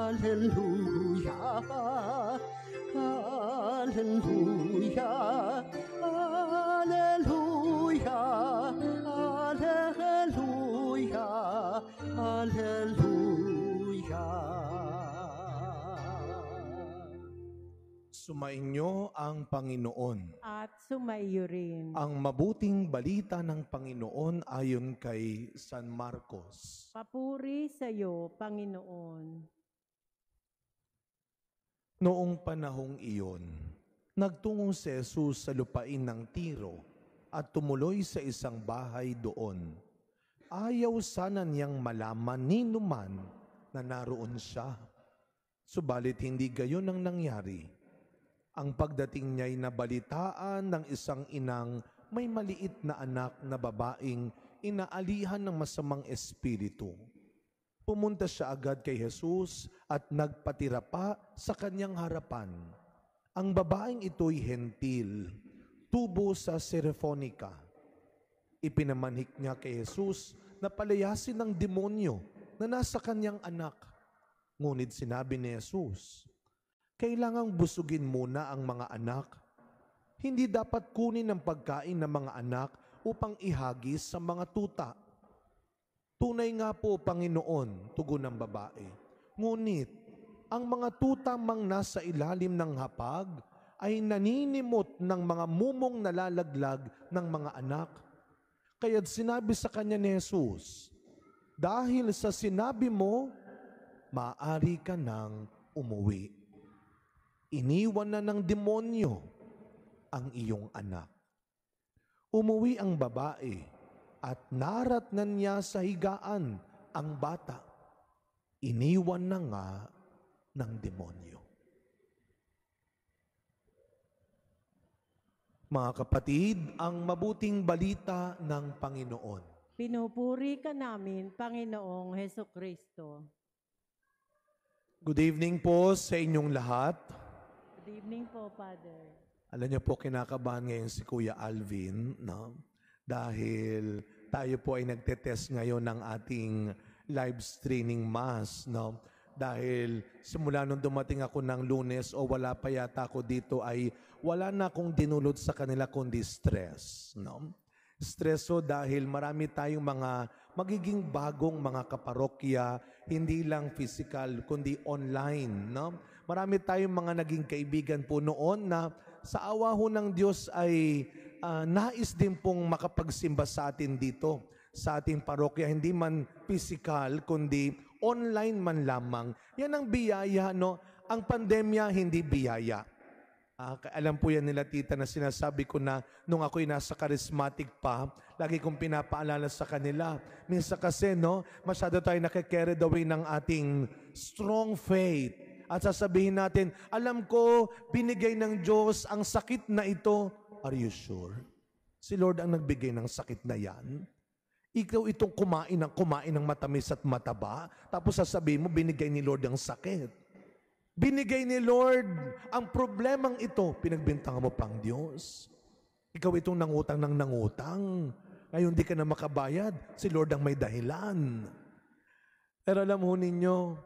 Hallelujah, hallelujah, hallelujah, hallelujah, hallelujah. Sumainyo ang Panginoon. At sumaiyo rin. Ang mabuting balita ng Panginoon ayon kay San Marcos. Papuri sa iyo, Panginoon. Noong panahong iyon, nagtungo si Jesus sa lupain ng Tiro at tumuloy sa isang bahay doon. Ayaw sana niyang malaman ni numan na naroon siya. Subalit hindi gayon ang nangyari. Ang pagdating niya'y nabalitaan ng isang inang may maliit na anak na babaeng inaalihan ng masamang espiritu. Pumunta siya agad kay Jesus at nagpatira pa sa kanyang harapan. Ang babaeng ito'y hentil, tubo sa Syrophonica. Ipinamanhik niya kay Jesus na palayasin ng demonyo na nasa kanyang anak. Ngunit sinabi ni Jesus, kailangang busugin muna ang mga anak. Hindi dapat kunin ang pagkain ng mga anak upang ihagis sa mga tuta. Tunay nga po, Panginoon, tugon ng babae. Ngunit, ang mga tuta mang nasa ilalim ng hapag ay naninimot ng mga mumong nalalaglag ng mga anak. Kaya't sinabi sa kanya ni Jesus, dahil sa sinabi mo, maaari ka nang umuwi. Iniwan na ng demonyo ang iyong anak. Umuwi ang babae at naratnan niya sa higaan ang bata. Iniwan na nga ng demonyo. Mga kapatid, ang mabuting balita ng Panginoon. Pinupuri ka namin, Panginoong Hesukristo. Good evening po sa inyong lahat. Good evening po, Father. Alam niyo po, kinakabahan ngayon si Kuya Alvin, no? Dahil tayo po ay nagtetest ngayon ng ating live streaming mass, no? Dahil simula nung dumating ako ng Lunes o wala pa yata ako dito ay wala na akong dinulot sa kanila kundi stress, no? Stresso dahil marami tayong mga magiging bagong mga kaparokya, hindi lang physical kundi online, no? Marami tayong mga naging kaibigan po noon na sa awa ho ng Diyos ay nais din pong makapagsimba sa atin dito, sa ating parokya, hindi man physical, kundi online man lamang. Yan ang biyaya, no? Ang pandemya, hindi biyaya. Alam po yan nila, tita, na sinasabi ko na nung ako'y nasa charismatic pa, lagi kong pinapaalala sa kanila. Minsan kasi, no, masyado tayo nakikerry away ng ating strong faith. At sasabihin natin, alam ko, binigay ng Diyos ang sakit na ito. Are you sure? Si Lord ang nagbigay ng sakit na yan? Ikaw itong kumain ng matamis at mataba, tapos sasabihin mo, binigay ni Lord ang sakit. Binigay ni Lord ang problemang ito, pinagbintangan mo pang Diyos. Ikaw itong nangutang ng nangutang. Ngayon di ka na makabayad, si Lord ang may dahilan. Pero alam mo ninyo,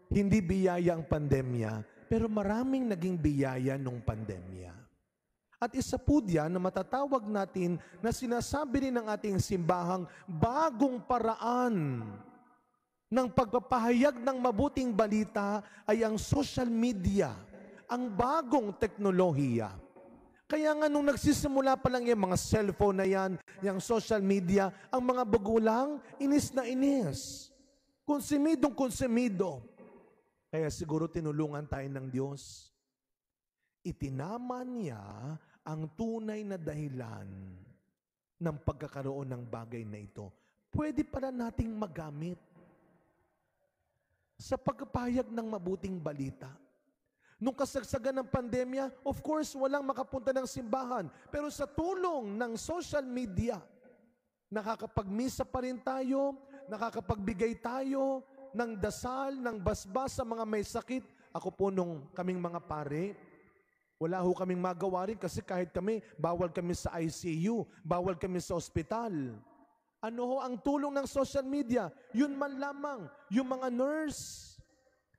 hindi biyaya ang pandemya, pero maraming naging biyaya nung pandemya. At isa po diyan na matatawag natin na sinasabi rin ng ating simbahang bagong paraan ng pagpapahayag ng mabuting balita ay ang social media, ang bagong teknolohiya. Kaya nga nung nagsisimula pa lang yung mga cellphone na yan, yung social media, ang mga bagulang, inis na inis. Konsumido. Kaya siguro tinulungan tayo ng Diyos. Itinama niya ang tunay na dahilan ng pagkakaroon ng bagay na ito. Pwede pala nating magamit sa pagpapahayag ng mabuting balita. Nung kasagsagan ng pandemya, of course, walang makapunta ng simbahan. Pero sa tulong ng social media, nakakapagmisa pa rin tayo, nakakapagbigay tayo ng dasal, ng basbas sa mga may sakit. Ako po nung kaming mga pare, wala ho kaming magawa rin kasi kahit kami, bawal kami sa ICU, bawal kami sa ospital. Ano ho ang tulong ng social media? Yun man lamang, yung mga nurse,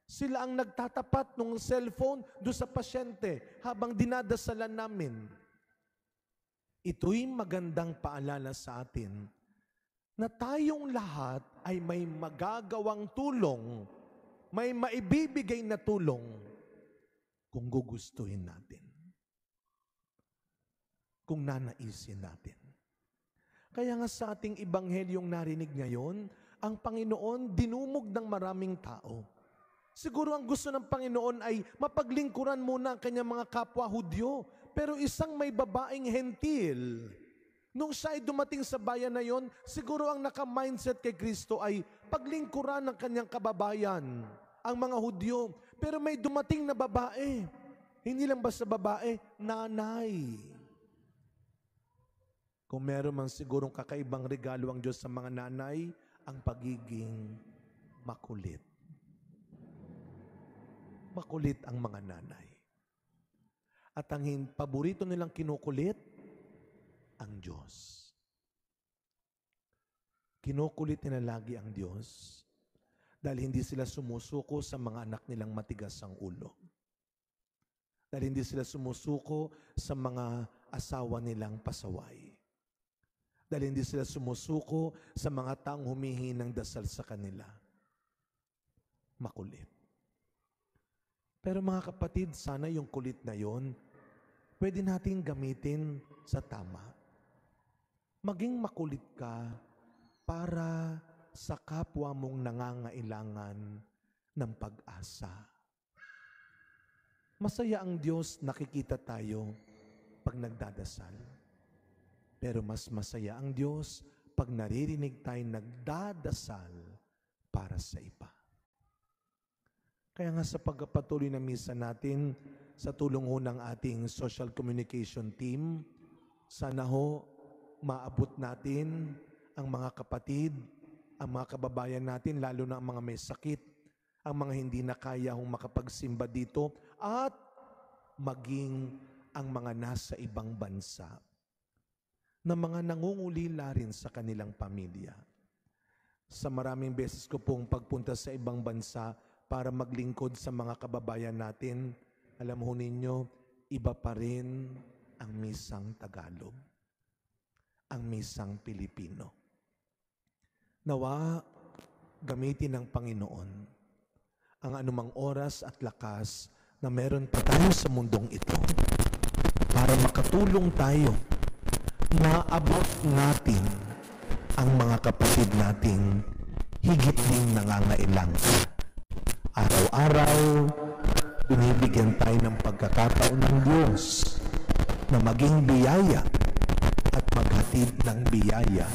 Sila ang nagtatapat ng cellphone doon sa pasyente habang dinadasalan namin. Ito'y magandang paalala sa atin na tayong lahat ay may magagawang tulong, may maibibigay na tulong kung gugustuhin natin, kung nanaisin natin. Kaya nga sa ating ibanghelyong narinig ngayon, ang Panginoon dinumog ng maraming tao. Siguro ang gusto ng Panginoon ay mapaglingkuran muna ang kanyang mga kapwa Hudyo. Pero isang may babaeng hentil, nung siya ay dumating sa bayan na yon, siguro ang naka-mindset kay Kristo ay paglingkuran ng kanyang kababayan, ang mga Hudyo. Pero may dumating na babae. Hindi lang basta babae, nanay. Kung meron man sigurong kakaibang regalo ang Diyos sa mga nanay, ang pagiging makulit. Makulit ang mga nanay. At ang paborito nilang kinukulit, ang Diyos. Kinukulit nila lagi ang Diyos dahil hindi sila sumusuko sa mga anak nilang matigas ang ulo. Dahil hindi sila sumusuko sa mga asawa nilang pasaway. Dahil hindi sila sumusuko sa mga taong humihingi ng dasal sa kanila. Makulit. Pero mga kapatid, sana yung kulit na yon, pwede natin gamitin sa tama. Maging makulit ka para sa kapwa mong nangangailangan ng pag-asa. Masaya ang Diyos, nakikita tayo pag nagdadasal. Pero mas masaya ang Diyos pag naririnig tayo nagdadasal para sa iba. Kaya nga sa pagpapatuloy na misa natin, sa tulong ho ng ating social communication team, sana ho maabot natin ang mga kapatid, ang mga kababayan natin, lalo na ang mga may sakit, ang mga hindi na kaya hong makapagsimba dito, at maging ang mga nasa ibang bansa, na mga nangungulila rin sa kanilang pamilya. Sa maraming beses ko pong pagpunta sa ibang bansa para maglingkod sa mga kababayan natin, alam ho ninyo, iba pa rin ang misang Tagalog, ang misang Pilipino. Nawa, gamitin ng Panginoon ang anumang oras at lakas na meron pa tayo sa mundong ito para makatulong tayo na abot natin ang mga kapatid nating higit ding nangangailangan. Araw-araw, binibigyan tayo ng pagkakataon ng Diyos na maging biyaya at maghatid ng biyaya